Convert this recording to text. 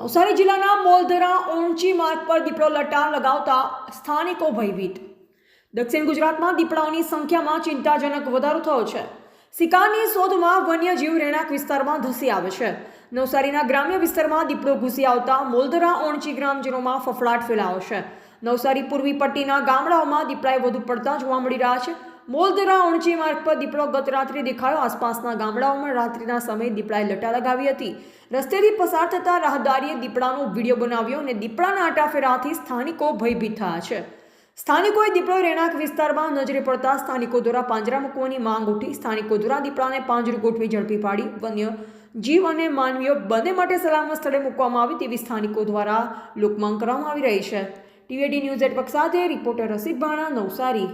નવસારી જિલ્લાના મોલધરા ઓણચી માર્ગ પર દીપડો લટાર લગાવતા સ્થાનિકો ભયભીત। દક્ષિણ ગુજરાતમાં દીપડાઓની સંખ્યામાં ચિંતાજનક વધારો થયો છે। શિકારની શોધમાં વન્યજીવ રહેણાંક વિસ્તારમાં ધસી આવે છે। નવસારીના ગ્રામ્ય વિસ્તારમાં દીપડો ઘૂસી આવતા મોલધરા ઓણચી ગ્રામજનોમાં ફફડાટ ફેલાયો છે। નવસારી પૂર્વી પટ્ટીના ગામડાઓમાં દીપડાએ વધુ પડતા જોવા મળી રહ્યા છે। મોલધરા ઓણચી માર્ગ પર દીપડો ગત રાત્રે દેખાયો। આસપાસના ગામડાઓમાં રાત્રિના સમયે દીપડાએ લટાર લગાવી હતી। રસ્તેથી પસાર થતા રાહદારીએ દીપડાનો વિડીયો બનાવ્યો અને દીપડાના આટાફેરાથી સ્થાનિકો ભયભીત થયા છે। સ્થાનિકોએ દીપડો રહેણાંક વિસ્તારમાં નજરે પડતા સ્થાનિકો દ્વારા પાંજરા મૂકવાની માંગ ઉઠી। સ્થાનિકો દ્વારા દીપડાને પાંજરું ગોઠવી ઝડપી પાડી વન્ય જીવ અને માનવીઓ બંને માટે સલામત સ્થળે મૂકવામાં આવી તેવી સ્થાનિકો દ્વારા લોકમાંગ કરવામાં આવી રહી છે। ટીવીડી ન્યૂઝ નેટવર્ક સાથે રિપોર્ટર રસિક ભાણા, નવસારી।